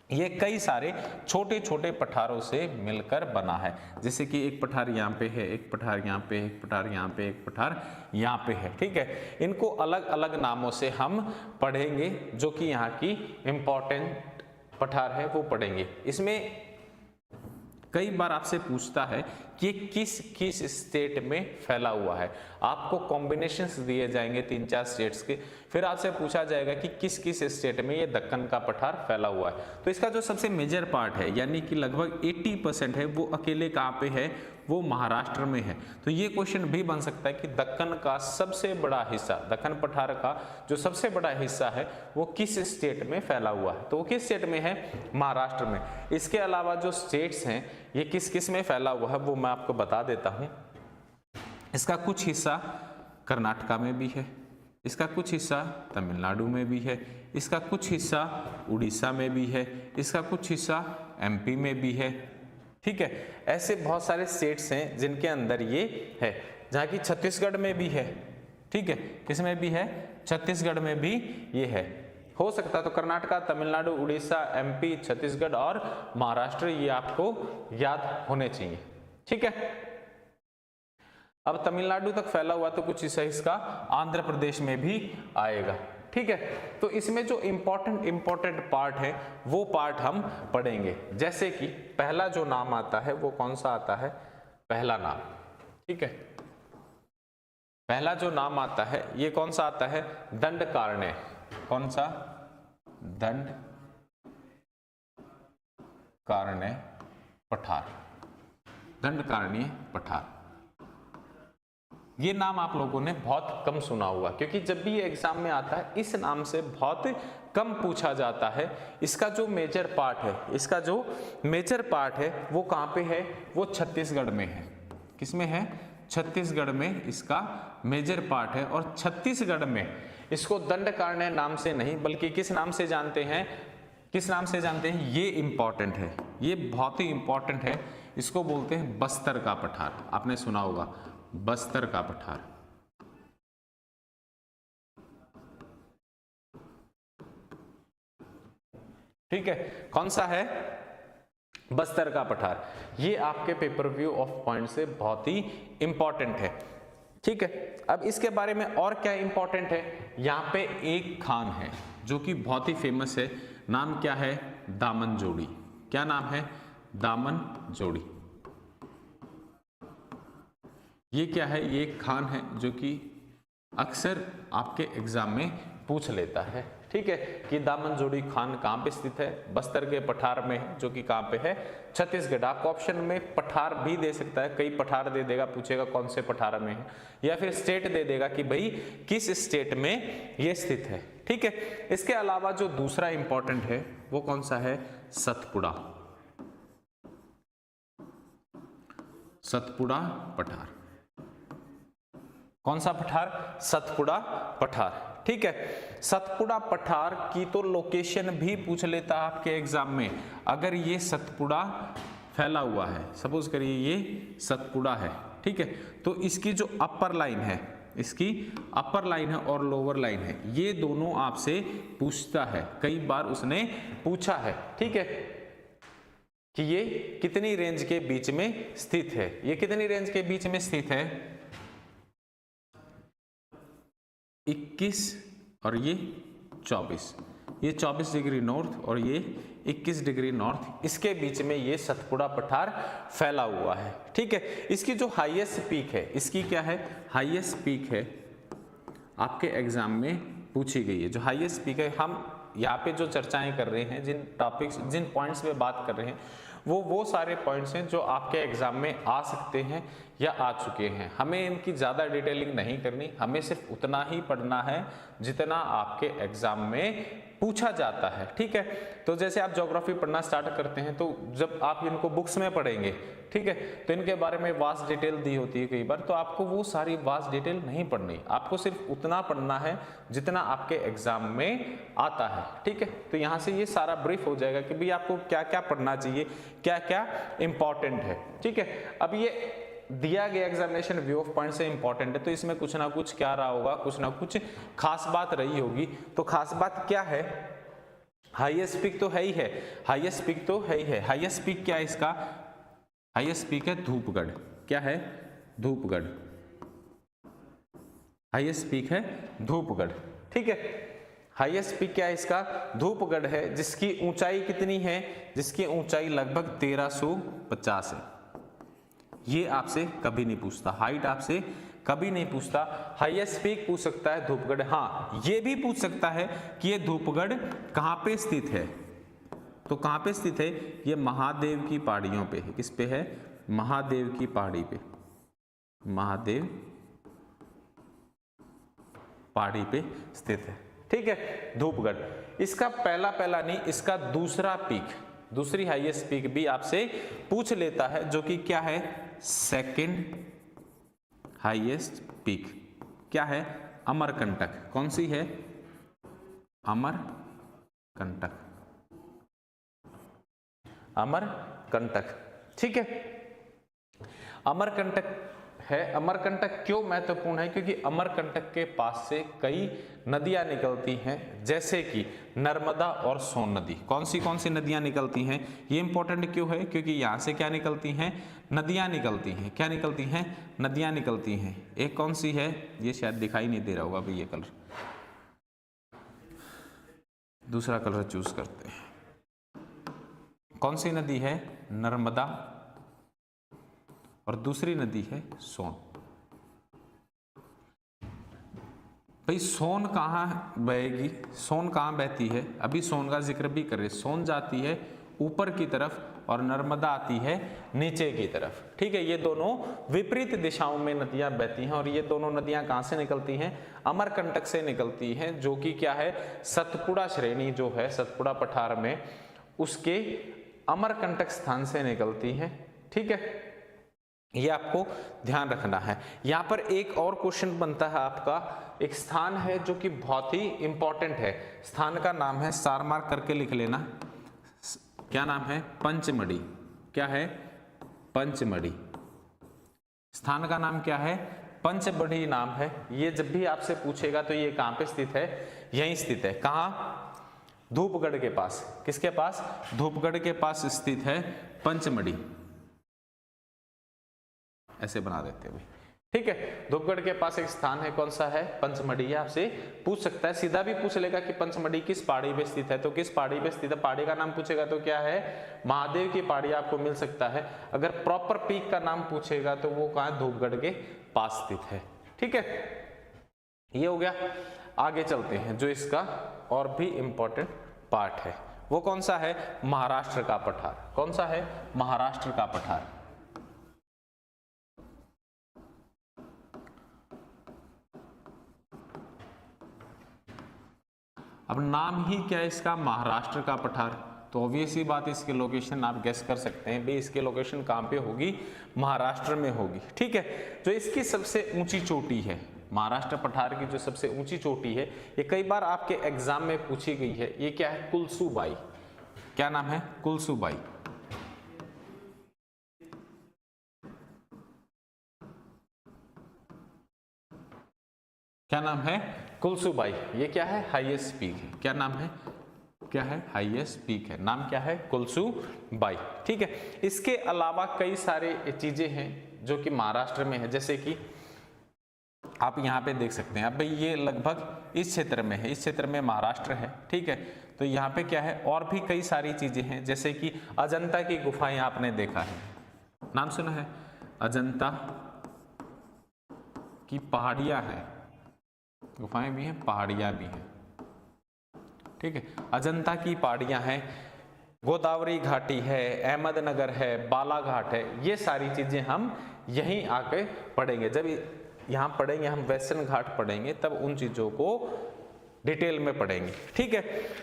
ये कई सारे छोटे छोटे पठारों से मिलकर बना है। जैसे कि एक पठार यहाँ पे है, एक पठार यहाँ पे, एक पठार यहाँ पे, एक पठार यहाँ पे है। ठीक है, इनको अलग अलग नामों से हम पढ़ेंगे, जो कि यहाँ की इंपॉर्टेंट पठार है वो पढ़ेंगे। इसमें कई बार आपसे पूछता है कि किस किस स्टेट में फैला हुआ है। आपको कॉम्बिनेशंस दिए जाएंगे 3-4 स्टेट्स के, फिर आपसे पूछा जाएगा कि किस किस स्टेट में ये दक्कन का पठार फैला हुआ है। तो इसका जो सबसे मेजर पार्ट है, यानी कि लगभग 80% है, वो अकेले कहाँ पे है? वो महाराष्ट्र में है। तो ये क्वेश्चन भी बन सकता है कि दक्कन का सबसे बड़ा हिस्सा, दक्कन पठार का जो सबसे बड़ा हिस्सा है वो किस स्टेट में फैला हुआ है? तो वो किस स्टेट में है? महाराष्ट्र में। इसके अलावा जो स्टेट्स हैं ये किस किस में फैला हुआ है वो मैं मैं आपको बता देता हूं। इसका कुछ हिस्सा कर्नाटका में भी है, इसका कुछ हिस्सा तमिलनाडु में भी है, इसका कुछ हिस्सा उड़ीसा में भी है, इसका कुछ हिस्सा एमपी में भी है। ठीक है, ऐसे बहुत सारे स्टेट्स हैं जिनके अंदर ये है, जहाँ की छत्तीसगढ़ में भी है। ठीक है, किसमें भी है? छत्तीसगढ़ में भी ये है। हो सकता तो कर्नाटका, तमिलनाडु, उड़ीसा, एमपी, छत्तीसगढ़ और महाराष्ट्र, ये आपको याद होने चाहिए। ठीक है, अब तमिलनाडु तक फैला हुआ तो कुछ हिस्सा इसका आंध्र प्रदेश में भी आएगा। ठीक है, तो इसमें जो इंपॉर्टेंट पार्ट है वो पार्ट हम पढ़ेंगे। जैसे कि पहला जो नाम आता है वो कौन सा आता है? पहला नाम। ठीक है, पहला जो नाम आता है ये कौन सा आता है? दंडकारण्य। कौन सा? दंडकारण्य पठार। दंडकारण्य पठार, ये नाम आप लोगों ने बहुत कम सुना हुआ, क्योंकि जब भी ये एग्जाम में आता है इस नाम से बहुत कम पूछा जाता है। इसका जो मेजर पार्ट है, इसका जो मेजर पार्ट है वो कहाँ पे है? वो छत्तीसगढ़ में है। किसमें है? छत्तीसगढ़ में इसका मेजर पार्ट है। और छत्तीसगढ़ में इसको दंडकारण्य नाम से नहीं बल्कि किस नाम से जानते हैं? किस नाम से जानते हैं? ये इंपॉर्टेंट है, ये बहुत ही इंपॉर्टेंट है। इसको बोलते हैं बस्तर का पठार। आपने सुना होगा बस्तर का पठार। ठीक है, कौन सा है? बस्तर का पठार। ये आपके पेपर व्यू ऑफ पॉइंट से बहुत ही इंपॉर्टेंट है। ठीक है, अब इसके बारे में और क्या इंपॉर्टेंट है? यहाँ पे एक खान है जो कि बहुत ही फेमस है। नाम क्या है? दामन जोड़ी। क्या नाम है? दामन जोड़ी। ये क्या है? ये एक खान है जो कि अक्सर आपके एग्जाम में पूछ लेता है। ठीक है, कि दामन जोड़ी खान कहाँ पे स्थित है? बस्तर के पठार में है, जो कि कहाँ पे है? छत्तीसगढ़। आपको ऑप्शन में पठार भी दे सकता है, कई पठार दे देगा, पूछेगा कौन से पठार में है, या फिर स्टेट दे देगा कि भाई किस स्टेट में ये स्थित है। ठीक है, इसके अलावा जो दूसरा इंपॉर्टेंट है वो कौन सा है? सतपुड़ा। सतपुड़ा पठार। कौन सा पठार? सतपुड़ा पठार। ठीक है, सतपुड़ा पठार की तो लोकेशन भी पूछ लेता है आपके एग्जाम में। अगर ये सतपुड़ा फैला हुआ है, सपोज करिए ये सतपुड़ा है, ठीक है, तो इसकी जो अपर लाइन है, इसकी अपर लाइन है और लोअर लाइन है, ये दोनों आपसे पूछता है। कई बार उसने पूछा है। ठीक है, कि ये कितनी रेंज के बीच में स्थित है? ये कितनी रेंज के बीच में स्थित है? 21 और ये 24। ये 24 डिग्री नॉर्थ और ये 21 डिग्री नॉर्थ, इसके बीच में ये सतपुड़ा पठार फैला हुआ है। ठीक है, इसकी जो हाईएस्ट पीक है, इसकी क्या है? हाईएस्ट पीक है, आपके एग्जाम में पूछी गई है। जो हाईएस्ट पीक है, हम यहाँ पे जो चर्चाएं कर रहे हैं, जिन टॉपिक्स, जिन पॉइंट्स पे बात कर रहे हैं, वो सारे पॉइंट्स हैं जो आपके एग्जाम में आ सकते हैं या आ चुके हैं। हमें इनकी ज़्यादा डिटेलिंग नहीं करनी, हमें सिर्फ उतना ही पढ़ना है जितना आपके एग्जाम में पूछा जाता है। ठीक है, तो जैसे आप ज्योग्राफी पढ़ना स्टार्ट करते हैं तो जब आप इनको बुक्स में पढ़ेंगे, ठीक है, तो इनके बारे में वास्ट डिटेल दी होती है कई बार, तो आपको वो सारी वास्ट डिटेल नहीं पढ़नी, आपको सिर्फ उतना पढ़ना है जितना आपके एग्जाम में आता है। ठीक है, तो यहाँ से ये सारा ब्रीफ हो जाएगा कि भाई आपको क्या क्या पढ़ना चाहिए, क्या क्या इंपॉर्टेंट है। ठीक है, अब ये दिया गया एग्जामिनेशन व्यू ऑफ पॉइंट से इंपॉर्टेंट है, तो इसमें कुछ ना कुछ क्या रहा होगा, कुछ ना कुछ खास बात रही होगी। तो खास बात क्या है? हाईएस्ट पीक तो है ही है, हाईएस्ट पीक तो है ही है। हाईएस्ट पीक क्या है इसका? हाईएस्ट पीक है धूपगढ़। क्या है? धूपगढ़। हाईएस्ट पीक है धूपगढ़। ठीक है, हाईएस्ट पीक क्या है इसका? धूपगढ़ है, जिसकी ऊंचाई कितनी है? जिसकी ऊंचाई लगभग 1350 है। ये आपसे कभी नहीं पूछता, हाइट आपसे कभी नहीं पूछता। हाईएस्ट पीक पूछ सकता है धूपगढ़। हाँ, ये भी पूछ सकता है कि ये धूपगढ़ कहाँ पे स्थित है। तो कहाँ पे स्थित है? ये महादेव की पहाड़ियों पे है। किस पे है? महादेव की पहाड़ी पे। महादेव पहाड़ी पे स्थित है। ठीक है, धूपगढ़। इसका पहला नहीं, इसका दूसरा पीक, दूसरी हाईएस्ट पीक भी आपसे पूछ लेता है, जो कि क्या है, सेकंड हाईएस्ट पीक क्या है, अमरकंटक। कौन सी है, अमरकंटक, अमरकंटक। ठीक है, अमरकंटक है। अमरकंटक क्यों महत्वपूर्ण है, क्योंकि अमरकंटक के पास से कई नदियां निकलती हैं, जैसे कि नर्मदा और सोन नदी। कौन सी नदियां निकलती हैं, ये इंपॉर्टेंट क्यों है, क्योंकि यहां से क्या निकलती हैं, नदियां निकलती हैं। क्या निकलती हैं, नदियां निकलती हैं। एक कौन सी है, ये शायद दिखाई नहीं दे रहा होगा भाई, ये कलर, दूसरा कलर चूज करते हैं। कौन सी नदी है, नर्मदा, और दूसरी नदी है सोन। भाई सोन कहाँ बहेगी, सोन कहाँ बहती है, अभी सोन का जिक्र भी करें। सोन जाती है ऊपर की तरफ और नर्मदा आती है नीचे की तरफ। ठीक है, ये दोनों विपरीत दिशाओं में नदियां बहती हैं, और ये दोनों नदियां कहाँ से निकलती हैं, अमरकंटक से निकलती हैं, जो कि क्या है, सतपुड़ा श्रेणी जो है, सतपुड़ा पठार में, उसके अमरकंटक स्थान से निकलती हैं। ठीक है, ये आपको ध्यान रखना है। यहां पर एक और क्वेश्चन बनता है आपका, एक स्थान है जो कि बहुत ही इंपॉर्टेंट है। स्थान का नाम है, स्टार मार्क करके लिख लेना, क्या नाम है, पंचमढ़ी। क्या है, पंचमढ़ी। स्थान का नाम क्या है, पंचमढ़ी नाम है। ये जब भी आपसे पूछेगा तो ये कहां पे स्थित है, यहीं स्थित है। कहां, धूपगढ़ के पास। किसके पास, धूपगढ़ के पास स्थित है पंचमढ़ी। ऐसे बना देते हैं। ठीक है, धूपगढ़ के पास एक स्थान है, कौन सा है, पंचमढ़ी। आपसे पूछ सकता है, सीधा भी पूछ लेगा कि पंचमढ़ी किस पहाड़ी पे स्थित है, तो किस पहाड़ी पे स्थित है, पहाड़ी का नाम पूछेगा तो क्या है, महादेव की पहाड़ी आपको मिल सकता है। अगर प्रॉपर पीक का नाम पूछेगा तो वो कहाँ, धूपगढ़ के पास स्थित है। ठीक है, ये हो गया। आगे चलते हैं, जो इसका और भी इंपॉर्टेंट पार्ट है, वो कौन सा है, महाराष्ट्र का पठार। कौन सा है, महाराष्ट्र का पठार। अब नाम ही क्या है इसका, महाराष्ट्र का पठार, तो ऑब्वियस ही बात, इसकी लोकेशन आप गेस कर सकते हैं भाई, इसकी लोकेशन कहाँ पे होगी, महाराष्ट्र में होगी। ठीक है, जो इसकी सबसे ऊंची चोटी है, महाराष्ट्र पठार की जो सबसे ऊंची चोटी है, ये कई बार आपके एग्जाम में पूछी गई है। ये क्या है, कुलसुबाई। क्या नाम है, कुलसुबाई। क्या नाम है, कुलसुबाई। ये क्या है, हाईएस्ट पीक है। क्या नाम है, क्या है, हाईएस्ट पीक है, नाम क्या है, कुलसुबाई। ठीक है, इसके अलावा कई सारे चीजें हैं जो कि महाराष्ट्र में है, जैसे कि आप यहाँ पे देख सकते हैं। अब भाई ये लगभग इस क्षेत्र में है, इस क्षेत्र में महाराष्ट्र है। ठीक है, तो यहाँ पे क्या है, और भी कई सारी चीजें हैं, जैसे कि अजंता की गुफाएं आपने देखा है, नाम सुना है, अजंता की पहाड़ियां हैं, गुफाएं भी हैं, पहाड़ियां भी हैं। ठीक है, अजंता की पहाड़ियां हैं, गोदावरी घाटी है, अहमदनगर है, बालाघाट है, ये सारी चीजें हम यहीं आके पढ़ेंगे। जब यहाँ पढ़ेंगे हम वेस्टर्न घाट पढ़ेंगे, तब उन चीजों को डिटेल में पढ़ेंगे। ठीक है,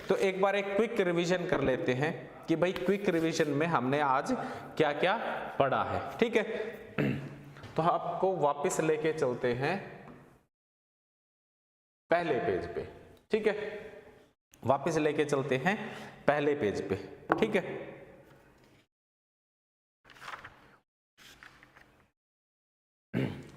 तो एक बार एक क्विक रिवीजन कर लेते हैं कि भाई क्विक रिवीजन में हमने आज क्या क्या पढ़ा है। ठीक है, तो आपको वापस लेके चलते हैं पहले पेज पे। ठीक है, वापस लेके चलते हैं पहले पेज पे। ठीक है,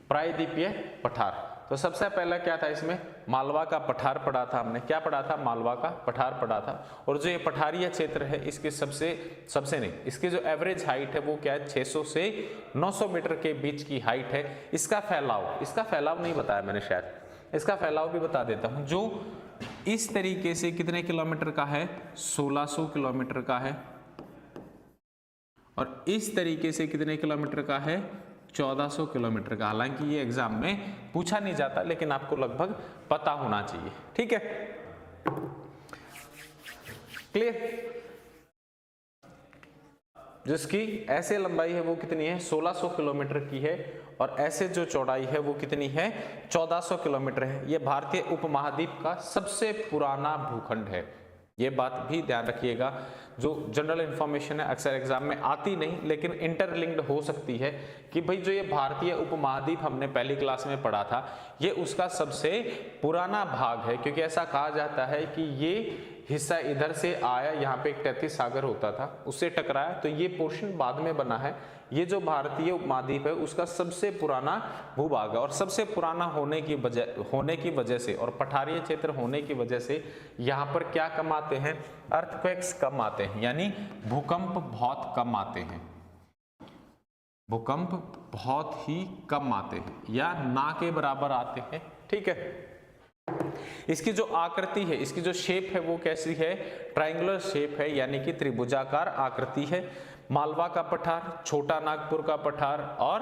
प्रायद्वीपीय पठार। तो सबसे पहला क्या था इसमें, मालवा का पठार पढ़ा था हमने। क्या पढ़ा था, मालवा का पठार पढ़ा था। और जो ये पठारीय क्षेत्र है, इसकी सबसे नहीं, इसकी जो एवरेज हाइट है वो क्या है, 600 से 900 मीटर के बीच की हाइट है। इसका फैलाव नहीं बताया मैंने, शायद इसका फैलाव भी बता देता हूं। जो इस तरीके से कितने किलोमीटर का है, 1600 किलोमीटर का है, और इस तरीके से कितने किलोमीटर का है, 1400 किलोमीटर का। हालांकि ये एग्जाम में पूछा नहीं जाता, लेकिन आपको लगभग पता होना चाहिए। ठीक है, क्लियर। जिसकी ऐसे लंबाई है वो कितनी है, 1600 किलोमीटर की है, और ऐसे जो चौड़ाई है वो कितनी है, 1400 किलोमीटर है। ये भारतीय उपमहाद्वीप का सबसे पुराना भूखंड है। ये बात भी ध्यान रखिएगा। जो जनरल इंफॉर्मेशन है अक्सर एग्जाम में आती नहीं लेकिन इंटरलिंक्ड हो सकती है कि भाई जो ये भारतीय उपमहाद्वीप हमने पहली क्लास में पढ़ा था ये उसका सबसे पुराना भाग है, क्योंकि ऐसा कहा जाता है कि ये हिस्सा इधर से आया, यहाँ पे एक तैतीस सागर होता था उससे टकराया, तो ये पोर्शन बाद में बना है। ये जो भारतीय उपमहाद्वीप है उसका सबसे पुराना भूभाग है और सबसे पुराना होने की वजह से और पठारीय क्षेत्र होने की वजह से यहाँ पर क्या कम आते हैं, अर्थक्वेक्स कम आते हैं, यानी भूकंप बहुत कम आते हैं, भूकंप बहुत ही कम आते हैं या ना के बराबर आते हैं। ठीक है, इसकी जो आकृति है, इसकी जो शेप है वो कैसी है, ट्रायंगुलर शेप है, यानी कि त्रिभुजाकार आकृति है। मालवा का पठार, छोटा नागपुर का पठार और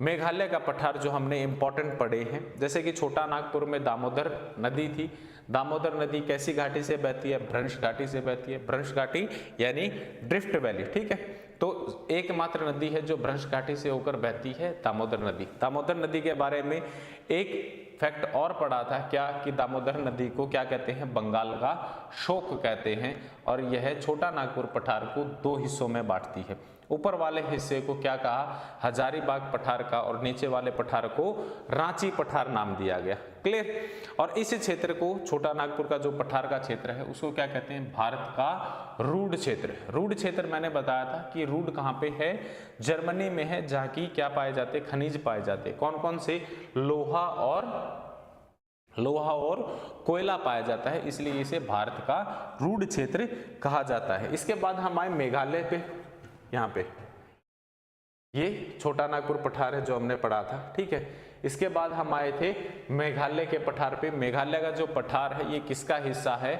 मेघालय का पठार जो हमने इंपॉर्टेंट पढ़े हैं, जैसे कि छोटा नागपुर में दामोदर नदी थी। दामोदर नदी कैसी घाटी से बहती है, भ्रंश घाटी से बहती है, भ्रंश घाटी यानी ड्रिफ्ट वैली। ठीक है, तो एकमात्र नदी है जो भ्रंश घाटी से होकर बहती है, दामोदर नदी। दामोदर नदी के बारे में एक फैक्ट और पढ़ा था क्या, कि दामोदर नदी को क्या कहते हैं, बंगाल का शोक कहते हैं, और यह छोटा नागपुर पठार को दो हिस्सों में बांटती है। ऊपर वाले हिस्से को क्या कहा, हजारीबाग पठार का, और नीचे वाले पठार को रांची पठार नाम दिया गया। क्लियर। और इस क्षेत्र को, छोटा नागपुर का जो पठार का क्षेत्र है उसको क्या कहते हैं, भारत का रूड क्षेत्र। रूड क्षेत्र मैंने बताया था कि रूड कहाँ पे है, जर्मनी में है, जहाँ की क्या पाए जाते, खनिज पाए जाते। कौन कौन से, लोहा और कोयला पाया जाता है, इसलिए इसे भारत का रूड क्षेत्र कहा जाता है। इसके बाद हम आए मेघालय पे। यहाँ पे ये छोटा नागपुर पठार है जो हमने पढ़ा था। ठीक है, इसके बाद हम आए थे मेघालय के पठार पे। मेघालय का जो पठार है ये किसका हिस्सा है,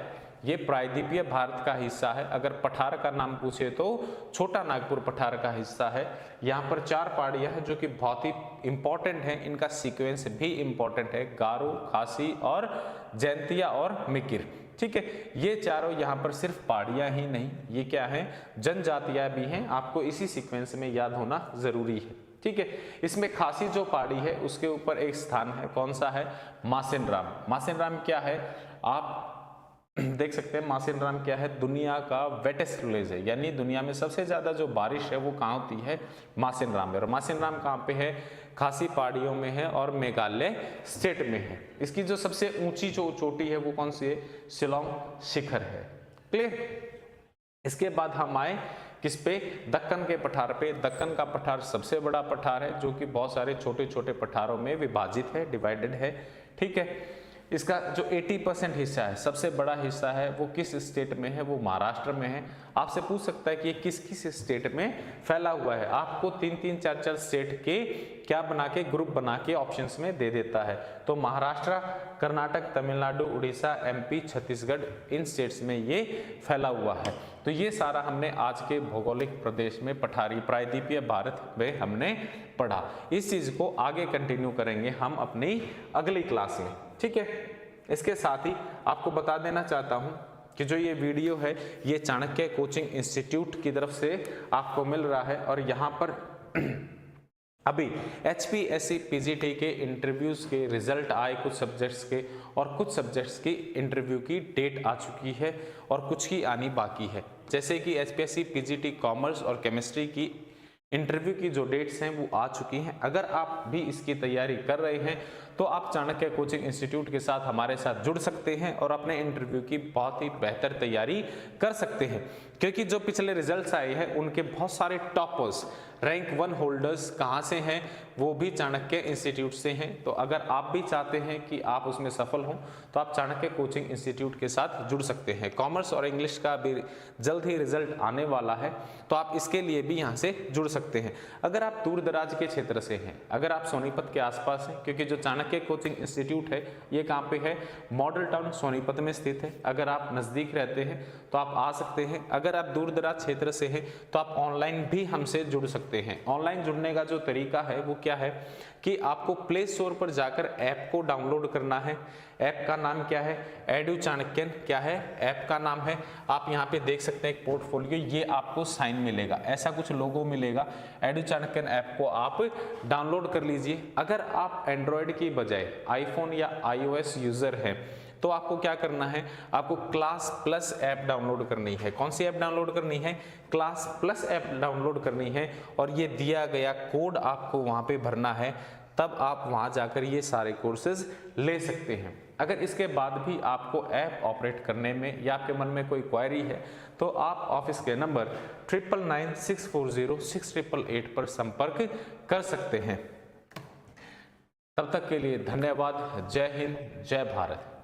ये प्रायद्वीपीय भारत का हिस्सा है। अगर पठार का नाम पूछे तो छोटा नागपुर पठार का हिस्सा है। यहाँ पर 4 पहाड़ियां हैं जो कि बहुत ही इंपॉर्टेंट हैं, इनका सीक्वेंस भी इंपॉर्टेंट है, गारो, खासी और जैंतिया और मिकिर। ठीक है, ये चारों यहाँ पर सिर्फ पहाड़ियां ही नहीं, ये क्या है, जनजातियां भी हैं, आपको इसी सीक्वेंस में याद होना जरूरी है। ठीक है, इसमें खासी जो पहाड़ी है उसके ऊपर एक स्थान है, कौन सा है, मासिनराम। मासिनराम क्या है, आप देख सकते हैं मासिनराम क्या है, दुनिया का वेटेस्ट विलेज है, यानी दुनिया में सबसे ज्यादा जो बारिश है वो कहाँ होती है, मासिनराम में। और मासिनराम कहाँ पे है, खासी पहाड़ियों में है और मेघालय स्टेट में है। इसकी जो सबसे ऊंची जो चोटी है वो कौन सी है, शिलोंग शिखर है। क्लियर। इसके बाद हम आए किस पे, दक्कन के पठार पे। दक्कन का पठार सबसे बड़ा पठार है जो कि बहुत सारे छोटे छोटे पठारों में विभाजित है, डिवाइडेड है। ठीक है, इसका जो 80% हिस्सा है, सबसे बड़ा हिस्सा है, वो किस स्टेट में है, वो महाराष्ट्र में है। आपसे पूछ सकता है कि ये किस किस स्टेट में फैला हुआ है, आपको 3-3, 4-4 स्टेट के क्या बना के, ग्रुप बना के ऑप्शंस में दे देता है। तो महाराष्ट्र, कर्नाटक, तमिलनाडु, उड़ीसा, MP, छत्तीसगढ़, इन स्टेट्स में ये फैला हुआ है। तो ये सारा हमने आज के भौगोलिक प्रदेश में पठारी प्रायद्वीपीय भारत में हमने पढ़ा। इस चीज को आगे कंटिन्यू करेंगे हम अपनी अगली क्लास में। ठीक है, इसके साथ ही आपको बता देना चाहता हूं कि जो ये वीडियो है ये चाणक्य कोचिंग इंस्टीट्यूट की तरफ से आपको मिल रहा है, और यहाँ पर अभी HPSC PGT के इंटरव्यूज के रिजल्ट आए कुछ सब्जेक्ट्स के, और कुछ सब्जेक्ट्स की इंटरव्यू की डेट आ चुकी है और कुछ की आनी बाकी है। जैसे कि HPSC PGT कॉमर्स और केमिस्ट्री की इंटरव्यू की जो डेट्स हैं वो आ चुकी हैं। अगर आप भी इसकी तैयारी कर रहे हैं तो आप चाणक्य कोचिंग इंस्टीट्यूट के साथ हमारे साथ जुड़ सकते हैं और अपने इंटरव्यू की बहुत ही बेहतर तैयारी कर सकते हैं, क्योंकि जो पिछले रिजल्ट्स आए हैं उनके बहुत सारे टॉपर्स, रैंक 1 होल्डर्स कहाँ से हैं, वो भी चाणक्य इंस्टीट्यूट से हैं। तो अगर आप भी चाहते हैं कि आप उसमें सफल हों तो आप चाणक्य कोचिंग इंस्टीट्यूट के साथ जुड़ सकते हैं। कॉमर्स और इंग्लिश का भी जल्द ही रिजल्ट आने वाला है, तो आप इसके लिए भी यहाँ से जुड़ सकते हैं। अगर आप दूर दराज के क्षेत्र से हैं, अगर आप सोनीपत के आसपास हैं, क्योंकि जो चाणक्य कोचिंग इंस्टीट्यूट है ये कहाँ पे है, मॉडल टाउन सोनीपत में स्थित है। अगर आप नज़दीक रहते हैं तो आप आ सकते हैं। अगर आप दूर दराज क्षेत्र से हैं तो आप ऑनलाइन भी हमसे जुड़ सकते हैं। ऑनलाइन जुड़ने का जो तरीका है वो क्या है कि आपको प्ले स्टोर पर जाकर ऐप को डाउनलोड करना है। ऐप का नाम क्या है, एडू चाणक्यन, क्या है ऐप का नाम है। आप यहाँ पे देख सकते हैं एक पोर्टफोलियो, ये आपको साइन मिलेगा, ऐसा कुछ लोगो मिलेगा। एडू चाणक्यन ऐप को आप डाउनलोड कर लीजिए। अगर आप एंड्रॉयड की बजाय आईफोन या iOS यूजर हैं तो आपको क्या करना है, आपको क्लास प्लस ऐप डाउनलोड करनी है। कौन सी ऐप डाउनलोड करनी है, क्लास प्लस ऐप डाउनलोड करनी है, और ये दिया गया कोड आपको वहां पे भरना है, तब आप वहां जाकर ये सारे कोर्सेज ले सकते हैं। अगर इसके बाद भी आपको ऐप ऑपरेट करने में या आपके मन में कोई क्वेरी है तो आप ऑफिस के नंबर 9996406888 पर संपर्क कर सकते हैं। तब तक के लिए धन्यवाद। जय हिंद, जय भारत।